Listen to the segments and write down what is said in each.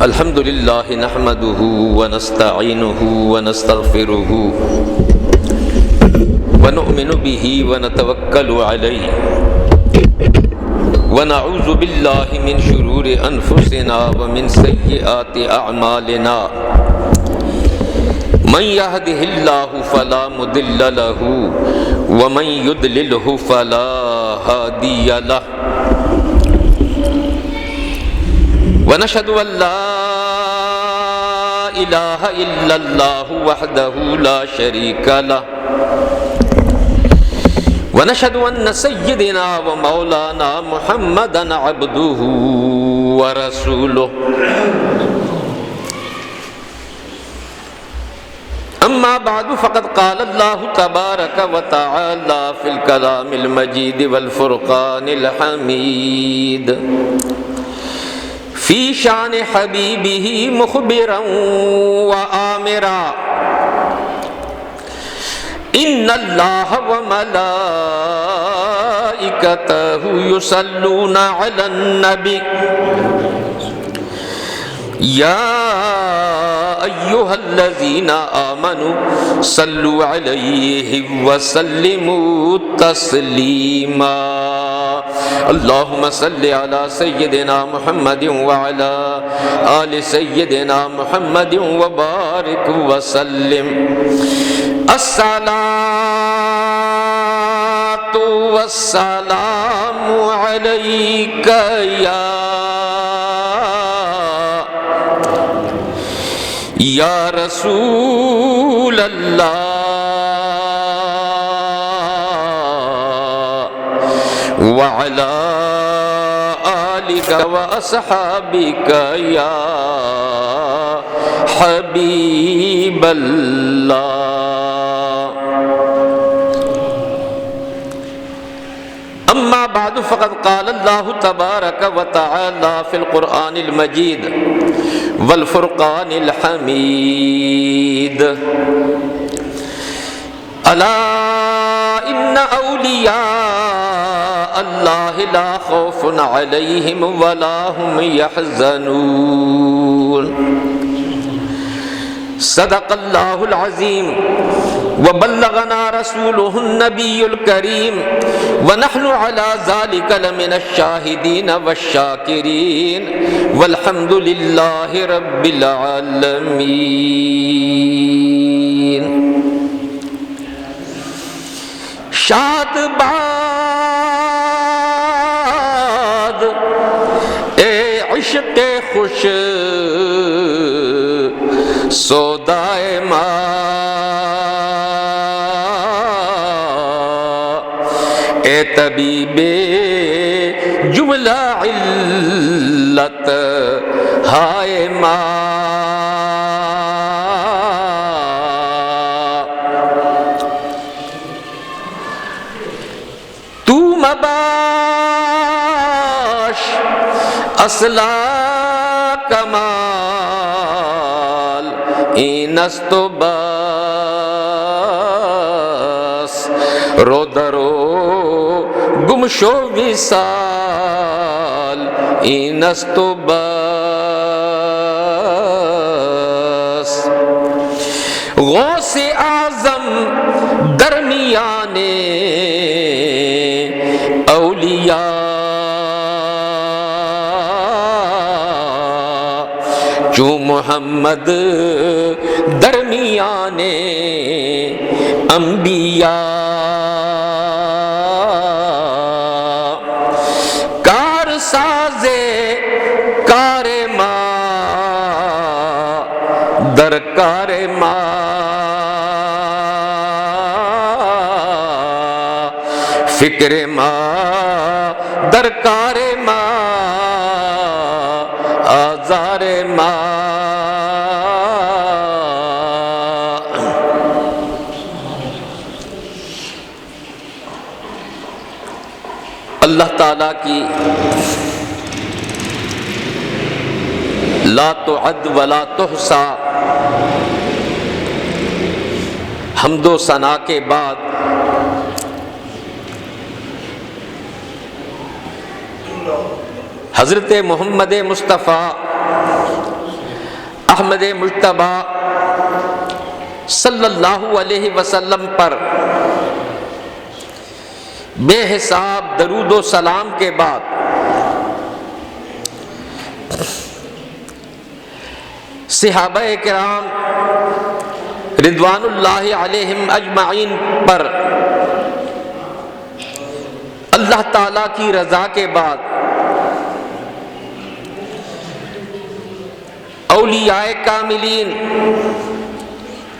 الحمد لله نحمده ونستعينه ونستغفره ونؤمن به ونتوكل عليه ونعوذ بالله من شرور أنفسنا ومن سيئات أعمالنا من يهده الله فلا مضل له ومن يضلله فلا هادي له ونشهد أن لا إله إلا الله وحده لا شريك له ونشهد أن سيدنا ومولانا محمدا عبده ورسوله أما بعد فقد قال الله تبارك وتعالى في الكلام المجيد والفرقان الحميد في شان حبيبه مخبرا وآمرا إن الله وملائكته يصلون على النبي يا أيها الذين آمنوا صلوا عليه وسلموا تسليما اللهم صل على سيدنا محمد وعلى آل سيدنا محمد وبارك وسلم الصلاة والسلام عليك یا رسول اللہ وعلى آلك وأصحابك یا حبیب اللہ اما بعد فقد قال الله تبارك وتعالى في القرآن المجيد والفرقان الحميد ألا إن أولياء الله لا خوف عليهم ولا هم يحزنون صدق الله العظيم وبلغنا رسوله النبي الكريم ونحن على ذلك لمن الشاهدين والشاكرين والحمد لله رب العالمين شاد باد اے عشق خوش سودائے ماں اے طبیب جملہ علت ہائے ماں تو مباش اصلا کمال اینست بس رو درو گم شو وصال اینست بس غوث اعظم درمیان اولیاء جو محمد درمیان انبیاء کار سازے کار ماں درکار ماں فکر ماں درکار ماں آزار ماں اللہ تعالیٰ کی لا تعد ولا تحصى حمد و ثنا کے بعد حضرت محمد مصطفیٰ احمد مجتبیٰ صلی اللہ علیہ وسلم پر بے حساب درود و سلام کے بعد صحابہ کرام رضوان اللہ علیہم اجمعین پر اللہ تعالیٰ کی رضا کے بعد اولیاء کاملین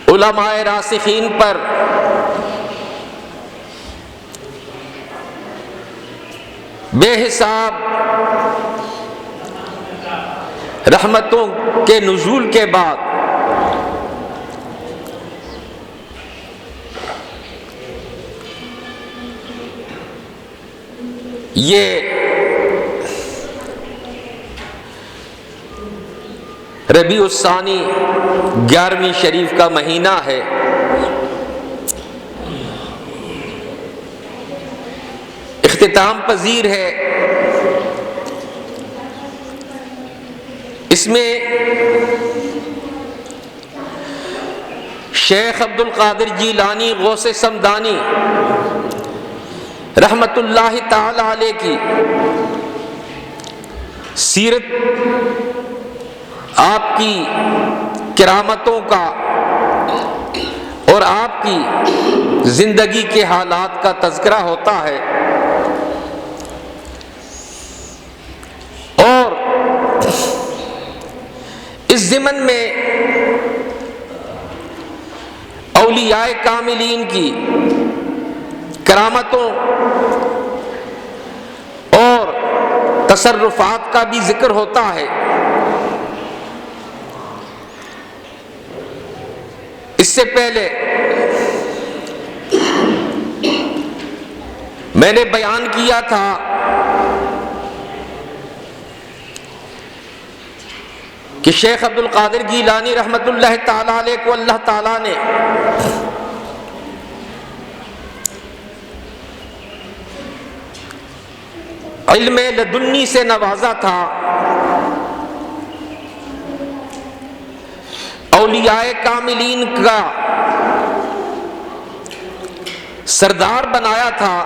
علماء راسخین پر بے حساب رحمتوں کے نزول کے بعد یہ ربیع الثانی 11ویں شریف کا مہینہ ہے۔ اختتام پذیر ہے۔ اس میں شیخ عبد القادر جیلانی غوث سمدانی رحمت اللہ تعالی علیہ کی سیرت، آپ کی کرامتوں کا اور آپ کی زندگی کے حالات کا تذکرہ ہوتا ہے، اور اس ضمن میں اولیاء کاملین کی کرامتوں اور تصرفات کا بھی ذکر ہوتا ہے۔ اس سے پہلے میں نے بیان کیا تھا کہ شیخ عبد القادر جیلانی رحمت اللہ تعالی علیہ کو اللہ تعالیٰ نے علم لدنی سے نوازا تھا، اولیاء کاملین کا سردار بنایا تھا،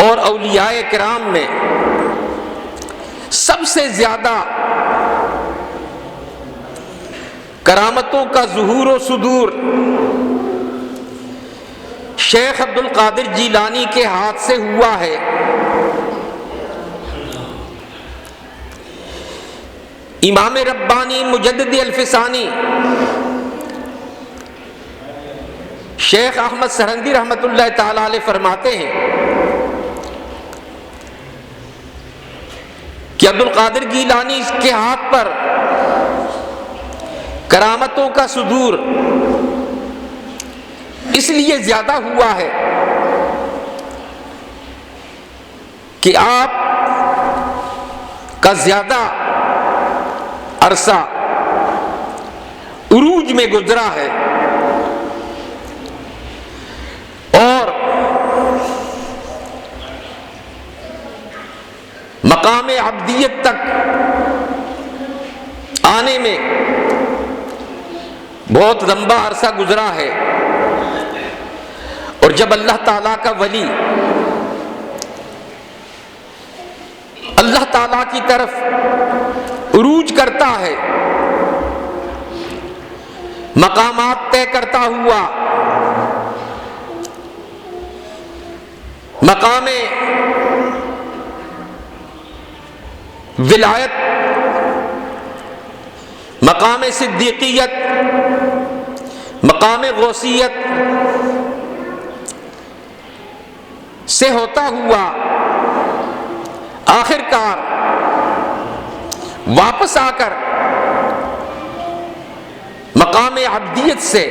اور اولیاء کرام میں سب سے زیادہ کرامتوں کا ظہور و صدور شیخ عبد القادر جیلانی کے ہاتھ سے ہوا ہے۔ امام ربانی مجدد الفسانی شیخ احمد سرہندی رحمت اللہ تعالی علیہ فرماتے ہیں کہ عبد القادر جیلانی کے ہاتھ پر کرامتوں کا صدور اس لیے زیادہ ہوا ہے کہ آپ کا زیادہ عرصہ عروج میں گزرا ہے، اور مقام عبدیت تک آنے میں بہت لمبا عرصہ گزرا ہے۔ اور جب اللہ تعالیٰ کا ولی اللہ تعالیٰ کی طرف عروج کرتا ہے، مقامات طے کرتا ہوا، مقام ولایت، مقام صدیقیت، مقام غوثیت سے ہوتا ہوا آخر کار واپس آ کر مقام عبدیت سے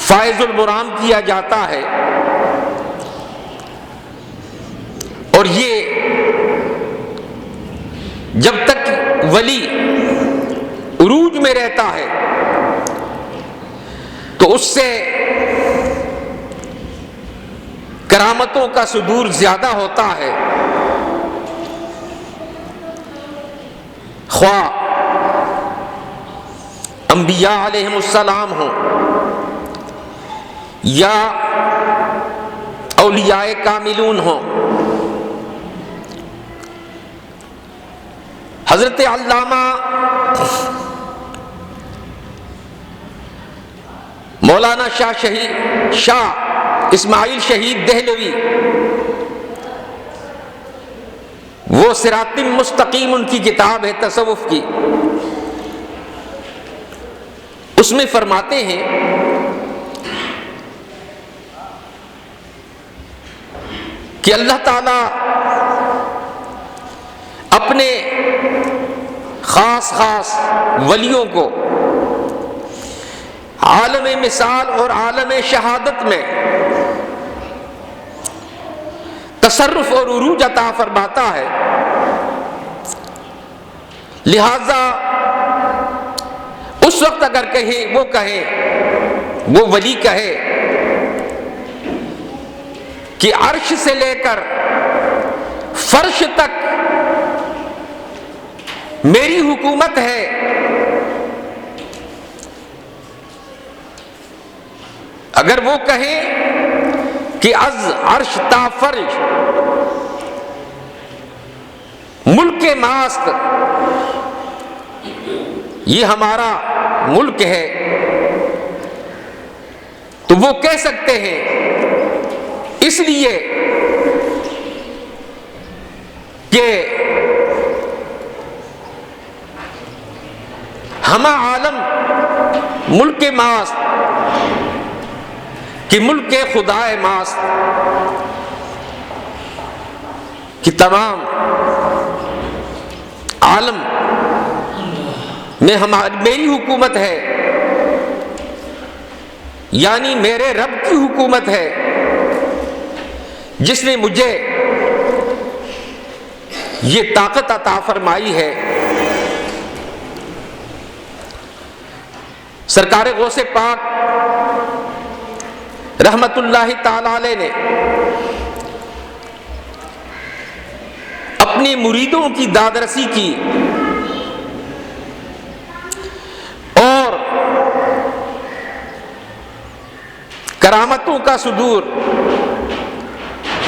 فائز المرام کیا جاتا ہے۔ اور یہ جب تک ولی عروج میں رہتا ہے تو اس سے کرامتوں کا صدور زیادہ ہوتا ہے، خواہ انبیاء علیہم السلام ہوں یا اولیاء کاملون ہوں۔ حضرت علامہ مولانا شاہ اسماعیل شہید دہلوی، وہ صراط مستقیم ان کی کتاب ہے تصوف کی، اس میں فرماتے ہیں کہ اللہ تعالی اپنے خاص ولیوں کو عالم مثال اور عالم شہادت میں تصرف اور عروج عطا فرماتا ہے، لہذا اس وقت اگر وہ ولی کہے کہ عرش سے لے کر فرش تک میری حکومت ہے، اگر وہ کہے کہ از عرش تا فرش ملک ماست، یہ ہمارا ملک ہے، تو وہ کہہ سکتے ہیں، اس لیے کہ ہما عالم ملک ماست کہ ملک خدائے ماست، کہ تمام عالم میں میری حکومت ہے، یعنی میرے رب کی حکومت ہے جس نے مجھے یہ طاقت عطا فرمائی ہے۔ سرکار غوث پاک رحمت اللہ تعالی علیہ نے اپنے مریدوں کی دادرسی کی اور کرامتوں کا صدور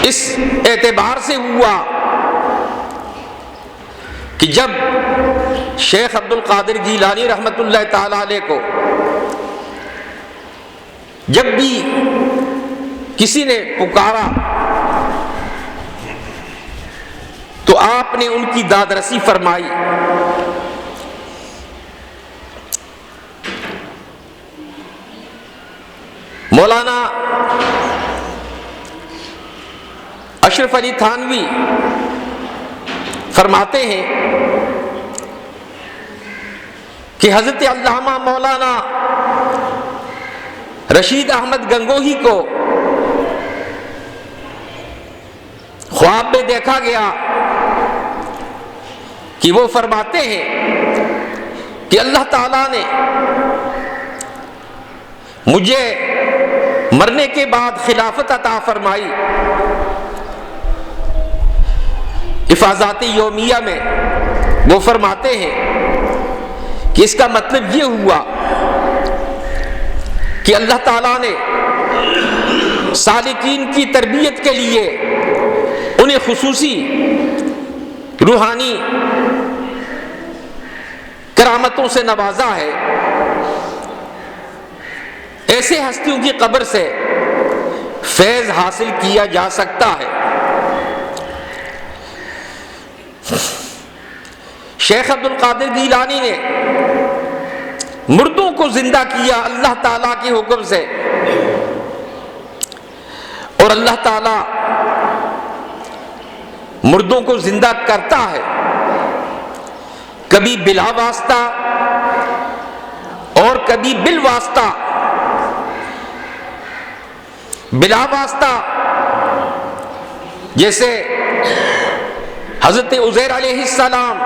اس اعتبار سے ہوا کہ جب شیخ عبد القادر جیلانی رحمت اللہ تعالی علیہ کو جب بھی کسی نے پکارا تو آپ نے ان کی دادرسی فرمائی۔ مولانا اشرف علی تھانوی فرماتے ہیں کہ حضرت علامہ مولانا رشید احمد گنگوہی کو خواب میں دیکھا گیا کہ وہ فرماتے ہیں کہ اللہ تعالیٰ نے مجھے مرنے کے بعد خلافت عطا فرمائی۔ حفاظات یومیہ میں وہ فرماتے ہیں کہ اس کا مطلب یہ ہوا کہ اللہ تعالیٰ نے سالکین کی تربیت کے لیے انہیں خصوصی روحانی کرامتوں سے نوازا ہے۔ ایسے ہستیوں کی قبر سے فیض حاصل کیا جا سکتا ہے۔ شیخ عبد القادر جیلانی نے مردوں کو زندہ کیا اللہ تعالیٰ کے حکم سے، اور اللہ تعالیٰ مردوں کو زندہ کرتا ہے، کبھی بلا واسطہ اور کبھی بالواسطہ۔ بلا واسطہ جیسے حضرت عزیر علیہ السلام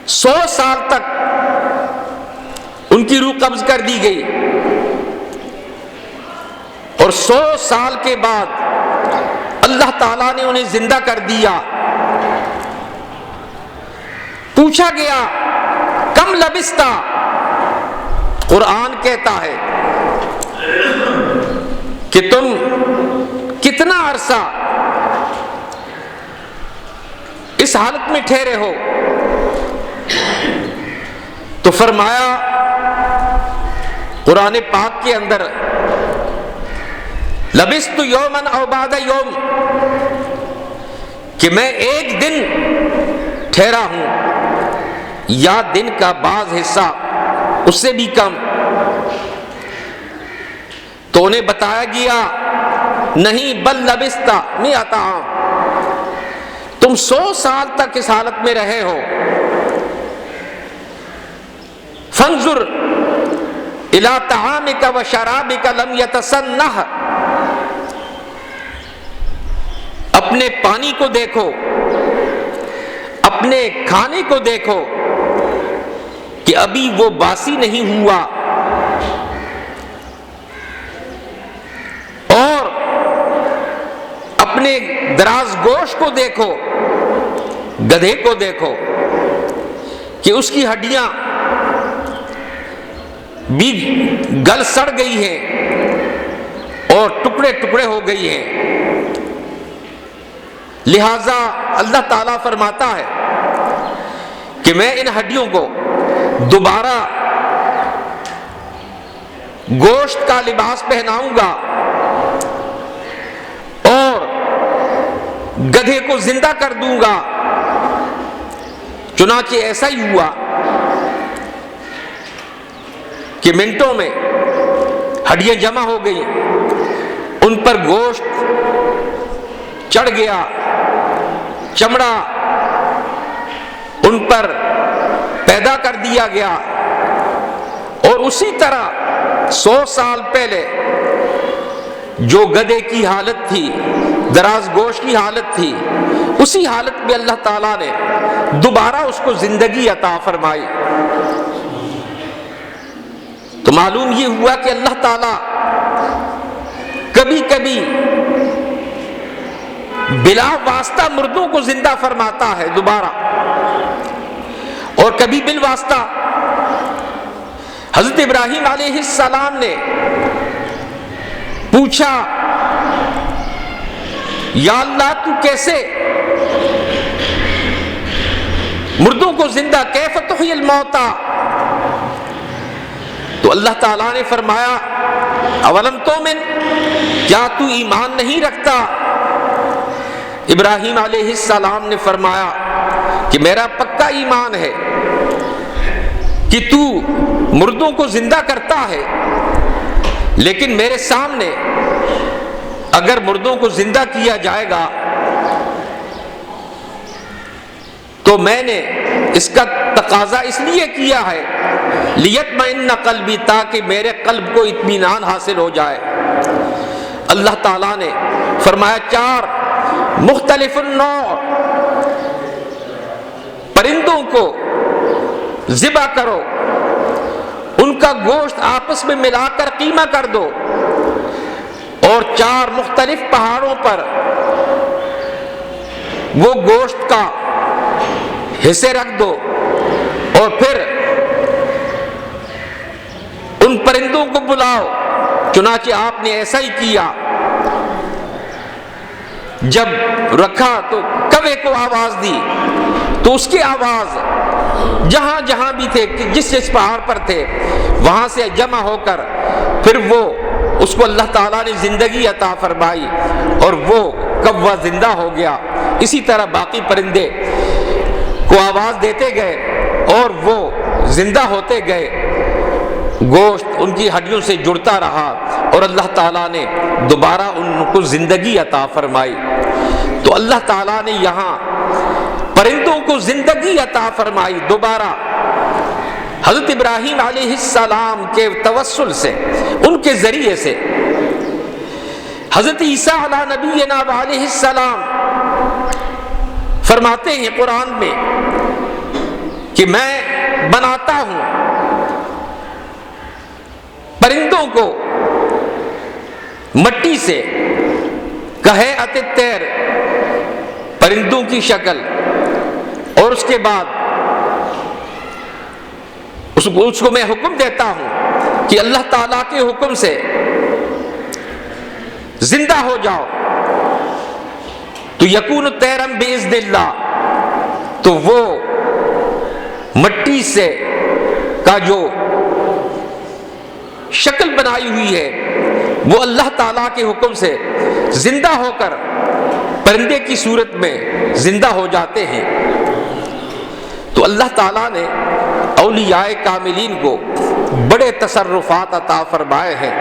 100 سال تک ان کی روح قبض کر دی گئی، اور 100 سال کے بعد اللہ تعالیٰ نے انہیں زندہ کر دیا۔ پوچھا گیا کم لبستا، قرآن کہتا ہے کہ تم کتنا عرصہ اس حالت میں ٹھہرے ہو؟ تو فرمایا قرآن پاک کے اندر لبست یومن او بعد یوم، کہ میں ایک دن ٹھہرا ہوں یا دن کا بعض حصہ اس سے بھی کم۔ تو انہیں بتایا گیا نہیں، بل لبستا مئۃ عام، تم 100 سال تک اس حالت میں رہے ہو۔ فانظر الی طعامک و شرابک لم یتسنح، اپنے پانی کو دیکھو، اپنے کھانے کو دیکھو کہ ابھی وہ باسی نہیں ہوا، اور اپنے دراز گوشت کو دیکھو، گدھے کو دیکھو کہ اس کی ہڈیاں بھی گل سڑ گئی ہیں اور ٹکڑے ٹکڑے ہو گئی ہیں۔ لہذا اللہ تعالیٰ فرماتا ہے کہ میں ان ہڈیوں کو دوبارہ گوشت کا لباس پہناؤں گا اور گدھے کو زندہ کر دوں گا۔ چنانچہ ایسا ہی ہوا کہ منٹوں میں ہڈیاں جمع ہو گئی، ان پر گوشت چڑھ گیا، چمڑا ان پر پیدا کر دیا گیا، اور اسی طرح 100 سال پہلے جو گدھے کی حالت تھی، دراز گوشت کی حالت تھی، اسی حالت میں اللہ تعالیٰ نے دوبارہ اس کو زندگی عطا فرمائی۔ تو معلوم یہ ہوا کہ اللہ تعالیٰ کبھی کبھی بلا واسطہ مردوں کو زندہ فرماتا ہے دوبارہ، اور کبھی بالواسطہ۔ حضرت ابراہیم علیہ السلام نے پوچھا یا اللہ تو کیسے مردوں کو زندہ، کیف تحیی الموتى؟ تو اللہ تعالیٰ نے فرمایا اولم تؤمن، کیا تو ایمان نہیں رکھتا؟ ابراہیم علیہ السلام نے فرمایا کہ میرا پکا ایمان ہے کہ تو مردوں کو زندہ کرتا ہے، لیکن میرے سامنے اگر مردوں کو زندہ کیا جائے گا تو میں نے اس کا تقاضا اس لیے کیا ہے لیطمئن قلبی، تاکہ میرے قلب کو اطمینان حاصل ہو جائے۔ اللہ تعالیٰ نے فرمایا 4 مختلف النوع پرندوں کو ذبح کرو، ان کا گوشت آپس میں ملا کر قیمہ کر دو، اور 4 مختلف پہاڑوں پر وہ گوشت کا حصے رکھ دو، اور پھر ان پرندوں کو بلاؤ۔ چنانچہ آپ نے ایسا ہی کیا، جب رکھا تو کوے کو آواز دی تو اس کی آواز جہاں جہاں بھی تھے، جس جس پہاڑ پر تھے، وہاں سے جمع ہو کر پھر وہ اس کو اللہ تعالیٰ نے زندگی عطا فرمائی اور وہ کوہ زندہ ہو گیا۔ اسی طرح باقی پرندے کو آواز دیتے گئے اور وہ زندہ ہوتے گئے، گوشت ان کی ہڈیوں سے جڑتا رہا اور اللہ تعالیٰ نے دوبارہ ان کو زندگی عطا فرمائی۔ تو اللہ تعالیٰ نے یہاں پرندوں کو زندگی عطا فرمائی دوبارہ، حضرت ابراہیم علیہ السلام کے توسل سے، ان کے ذریعے سے۔ حضرت عیسیٰ علیہ نبینا علیہ السلام فرماتے ہیں قرآن میں کہ میں بناتا ہوں پرندوں کو مٹی سے کہیئت الطیر، پرندوں کی شکل، اور اس کے بعد اس کو میں حکم دیتا ہوں کہ اللہ تعالیٰ کے حکم سے زندہ ہو جاؤ، تو یکون طیرا باذن اللہ، تو وہ مٹی سے کا جو شکل بنائی ہوئی ہے وہ اللہ تعالیٰ کے حکم سے زندہ ہو کر پرندے کی صورت میں زندہ ہو جاتے ہیں۔ تو اللہ تعالیٰ نے اولیاء کاملین کو بڑے تصرفات عطا فرمائے ہیں۔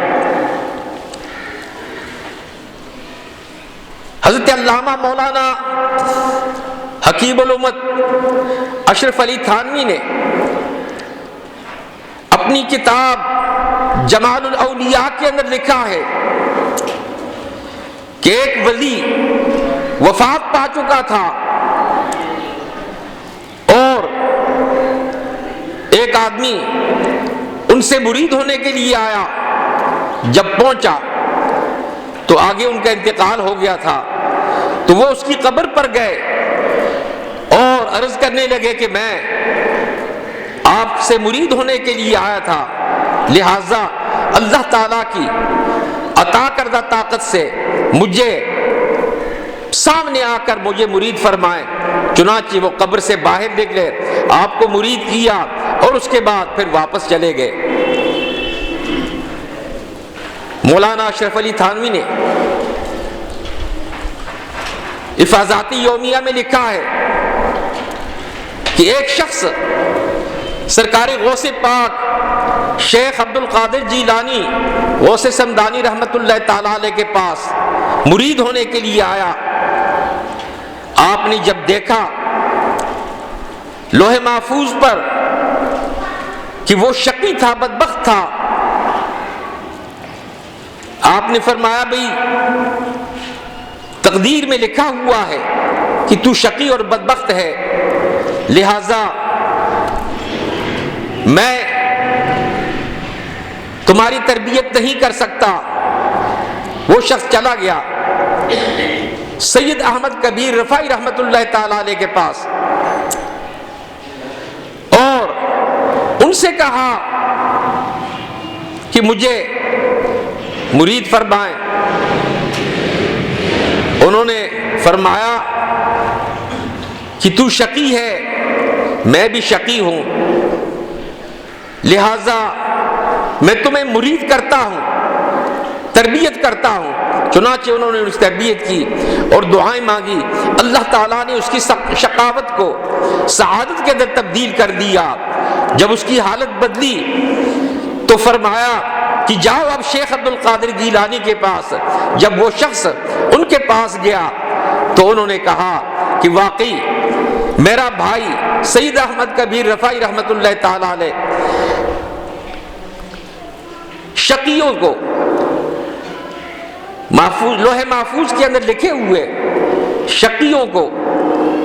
حضرت علامہ مولانا حکیم الامت اشرف علی تھانوی نے اپنی کتاب جمال الاولیاء کے اندر لکھا ہے کہ ایک ولی وفات پا چکا تھا اور ایک آدمی ان سے مرید ہونے کے لیے آیا، جب پہنچا تو آگے ان کا انتقال ہو گیا تھا، تو وہ اس کی قبر پر گئے اور عرض کرنے لگے کہ میں آپ سے مرید ہونے کے لیے آیا تھا، لہذا اللہ تعالیٰ کی عطا کردہ طاقت سے مجھے سامنے آ کر مجھے مرید فرمائے۔ چنانچہ وہ قبر سے باہر نکلے، آپ کو مرید کیا اور اس کے بعد پھر واپس چلے گئے۔ مولانا اشرف علی تھانوی نے افاضاتی یومیہ میں لکھا ہے کہ ایک شخص سرکار غوث پاک شیخ عبد القادر جیلانی غوث سمدانی رحمت اللہ تعالی علیہ کے پاس مرید ہونے کے لیے آیا۔ آپ نے جب دیکھا لوح محفوظ پر کہ وہ شقی تھا، بدبخت تھا، آپ نے فرمایا بھئی تقدیر میں لکھا ہوا ہے کہ تو شقی اور بدبخت ہے، لہذا میں تمہاری تربیت نہیں کر سکتا۔ وہ شخص چلا گیا سید احمد کبیر رفاعی رحمت اللہ تعالی علیہ کے پاس اور ان سے کہا کہ مجھے مرید فرمائیں۔ انہوں نے فرمایا کہ تو شقی ہے، میں بھی شقی ہوں، لہذا میں تمہیں مرید کرتا ہوں، تربیت کرتا ہوں۔ چنانچہ انہوں نے اس تربیت کی اور دعائیں مانگی، اللہ تعالیٰ نے اس کی شقاوت کو سعادت کے اندر تبدیل کر دیا۔ جب اس کی حالت بدلی تو فرمایا کہ جاؤ اب شیخ عبد القادر گیلانی کے پاس۔ جب وہ شخص ان کے پاس گیا تو انہوں نے کہا کہ واقعی میرا بھائی سید احمد کبیر رفاعی رحمت اللہ تعالی علیہ شقیوں کو لوح محفوظ کے اندر لکھے ہوئے شقیوں کو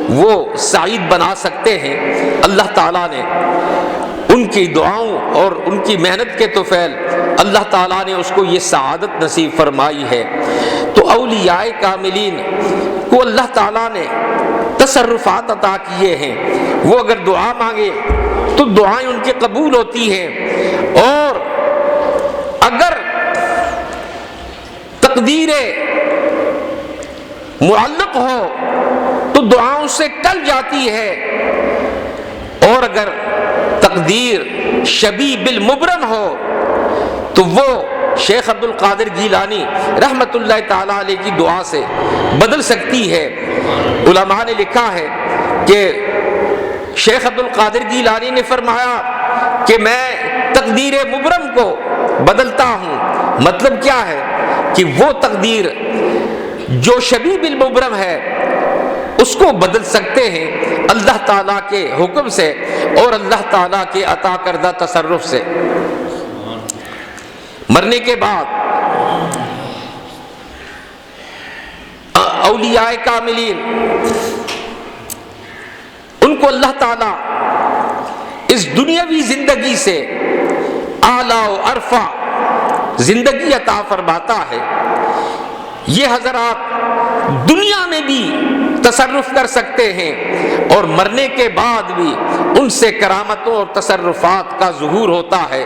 وہ سعید بنا سکتے ہیں۔ اللہ تعالیٰ نے ان کی دعاؤں اور ان کی محنت کے طفیل اللہ تعالیٰ نے اس کو یہ سعادت نصیب فرمائی ہے۔ تو اولیاء کاملین کو اللہ تعالیٰ نے تصرفات عطا کیے ہیں، وہ اگر دعا مانگے تو دعائیں ان کی قبول ہوتی ہیں، اور اگر تقدیر معلق ہو تو دعاؤں سے ٹل جاتی ہے، اور اگر تقدیر شبیہ بالمبرم ہو تو وہ شیخ عبد القادر گیلانی رحمت اللہ تعالی علیہ کی دعا سے بدل سکتی ہے۔ علماء نے لکھا ہے کہ شیخ عبد القادر گیلانی نے فرمایا کہ میں تقدیر مبرم کو بدلتا ہوں۔ مطلب کیا ہے کہ وہ تقدیر جو شبیہ بالمبرم ہے اس کو بدل سکتے ہیں اللہ تعالیٰ کے حکم سے اور اللہ تعالیٰ کے عطا کردہ تصرف سے۔ مرنے کے بعد اولیاء کاملین ان کو اللہ تعالیٰ اس دنیاوی زندگی سے اعلیٰ و ارفع زندگی عطا فرماتا ہے، یہ حضرات دنیا میں بھی تصرف کر سکتے ہیں اور مرنے کے بعد بھی ان سے کرامتوں اور تصرفات کا ظہور ہوتا ہے۔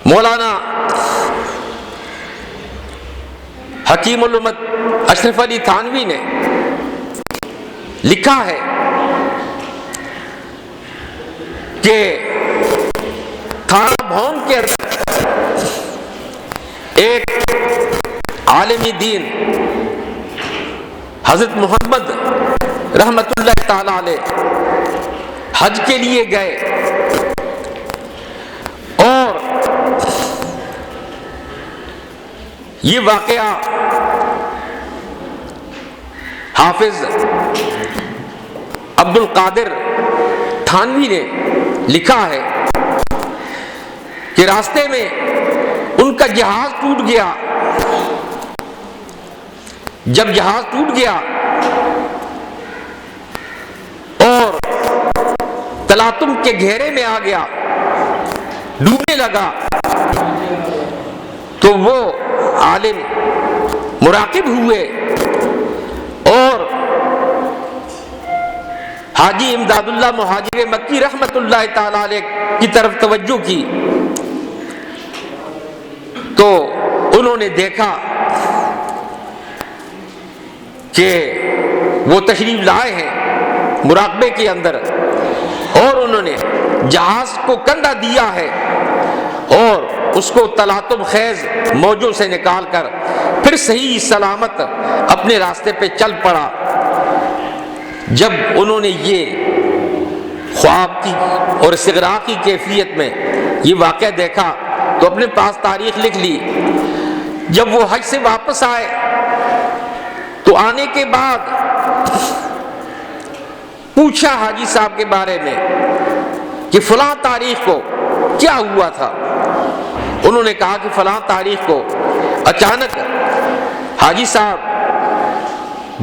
مولانا حکیم الامت اشرف علی تھانوی نے لکھا ہے کہ تھانہ بھون کے اندر ایک عالم دین حضرت محمد رحمت اللہ تعالی علیہ حج کے لیے گئے اور یہ واقعہ حافظ عبد القادر تھانوی نے لکھا ہے کہ راستے میں ان کا جہاز ٹوٹ گیا۔ جب جہاز ٹوٹ گیا اور تلاطم کے گھیرے میں آ گیا، ڈوبنے لگا، تو وہ عالم مراقب ہوئے اور حاجی امداد اللہ مہاجر مکی رحمت اللہ تعالی علیہ کی طرف توجہ کی تو انہوں نے دیکھا کہ وہ تشریف لائے ہیں مراقبے کے اندر، اور انہوں نے جہاز کو کندھا دیا ہے اور اس کو تلاطم خیز موجوں سے نکال کر پھر صحیح سلامت اپنے راستے پہ چل پڑا۔ جب انہوں نے یہ خواب کی اور استغراق کی کیفیت میں یہ واقعہ دیکھا تو اپنے پاس تاریخ لکھ لی۔ جب وہ حج سے واپس آئے تو آنے کے بعد پوچھا حاجی صاحب کے بارے میں کہ فلاں تاریخ کو کیا ہوا تھا۔ انہوں نے کہا کہ فلاں تاریخ کو اچانک حاجی صاحب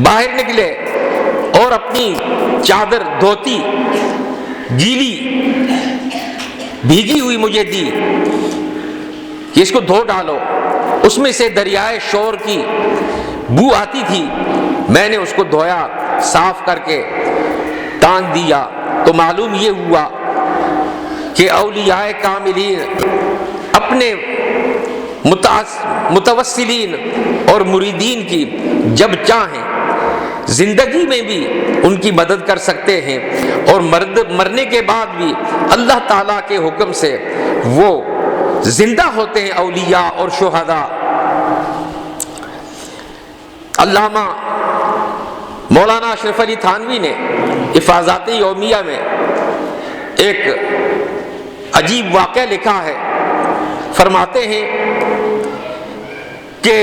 باہر نکلے اور اپنی چادر دھوتی گیلی بھیگی ہوئی مجھے دی کہ اس کو دھو ڈالو۔ اس میں سے دریائے شور کی بو آتی تھی، میں نے اس کو دھویا، صاف کر کے ٹانگ دیا تو معلوم یہ ہوا کہ اولیاء کاملین اپنے متوسلین اور مریدین کی جب چاہیں زندگی میں بھی ان کی مدد کر سکتے ہیں، اور مرنے کے بعد بھی اللہ تعالیٰ کے حکم سے وہ زندہ ہوتے ہیں اولیاء اور شہداء۔ علامہ مولانا اشرف علی تھانوی نے افاضات یومیہ میں ایک عجیب واقعہ لکھا ہے۔ فرماتے ہیں کہ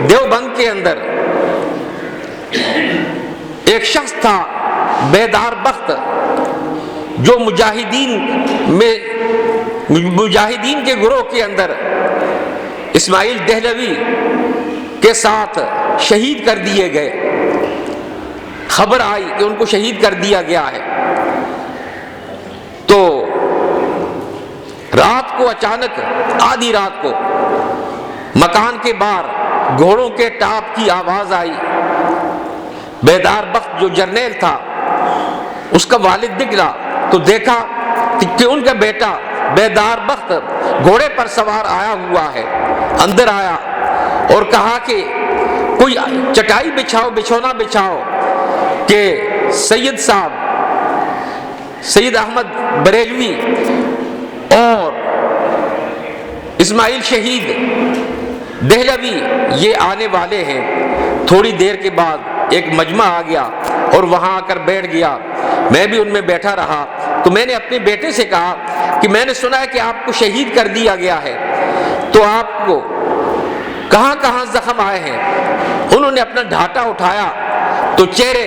دیوبند کے اندر ایک شخص تھا بیدار بخت، جو مجاہدین کے گروہ کے اندر اسماعیل دہلوی کے ساتھ شہید کر دیے گئے۔ خبر آئی کہ ان کو شہید کر دیا گیا ہے تو رات کو اچانک آدھی رات کو مکان کے باہر گھوڑوں کے ٹاپ کی آواز آئی۔ بیدار بخت جو جرنیل تھا اس کا والد نکلا تو دیکھا کہ ان کا بیٹا بیدار بخت گھوڑے پر سوار آیا ہوا ہے۔ اندر آیا اور کہا کہ کوئی چٹائی بچھاؤ، بچھونا بچھاؤ کہ سید صاحب، سید احمد بریلوی اور اسماعیل شہید دہلوی یہ آنے والے ہیں۔ تھوڑی دیر کے بعد ایک مجمع آ گیا اور وہاں آ کر بیٹھ گیا۔ میں بھی ان میں بیٹھا رہا تو میں نے اپنے بیٹے سے کہا کہ میں نے سنا ہے کہ آپ کو شہید کر دیا گیا ہے، تو آپ کو کہاں کہاں زخم آئے ہیں؟ انہوں نے اپنا ڈھاٹا اٹھایا تو چہرے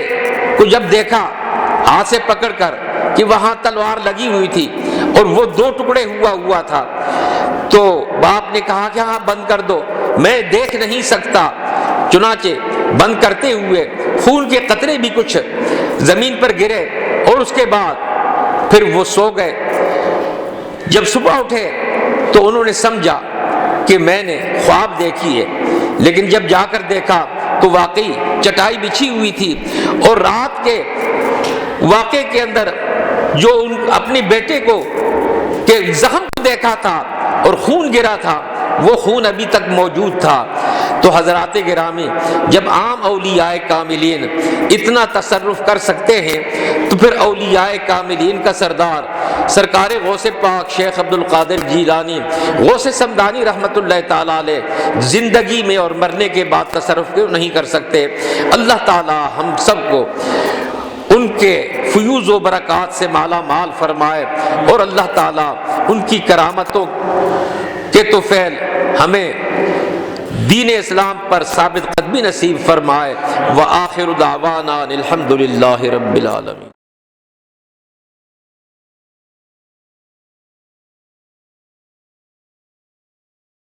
کو جب دیکھا ہاتھ سے پکڑ کر کہ وہاں تلوار لگی ہوئی تھی اور وہ دو ٹکڑے ہوا تھا، تو باپ نے کہا کہ ہاں بند کر دو، میں دیکھ نہیں سکتا۔ چنانچہ بند کرتے ہوئے خون کے قطرے بھی کچھ زمین پر گرے اور اس کے بعد پھر وہ سو گئے۔ جب صبح اٹھے تو انہوں نے سمجھا کہ میں نے خواب دیکھی ہے، لیکن جب جا کر دیکھا تو واقعی چٹائی بچھی ہوئی تھی، اور رات کے واقعے کے اندر جو اپنے بیٹے کو کہ زخم کو دیکھا تھا اور خون گرا تھا، وہ خون ابھی تک موجود تھا۔ تو حضرات گرامی، جب عام اولیاء کاملین اتنا تصرف کر سکتے ہیں تو پھر اولیاء کاملین کا سردار سرکار غوث پاک شیخ عبد القادر جیلانی غوث سمدانی رحمت اللہ تعالیٰ علیہ زندگی میں اور مرنے کے بعد تصرف کیوں نہیں کر سکتے؟ اللہ تعالیٰ ہم سب کو ان کے فیوز و برکات سے مالا مال فرمائے، اور اللہ تعالیٰ ان کی کرامتوں کے طفیل ہمیں دین اسلام پر ثابت قدمی نصیب فرمائے۔ وآخر دعوانا الحمد للہ رب العالمین۔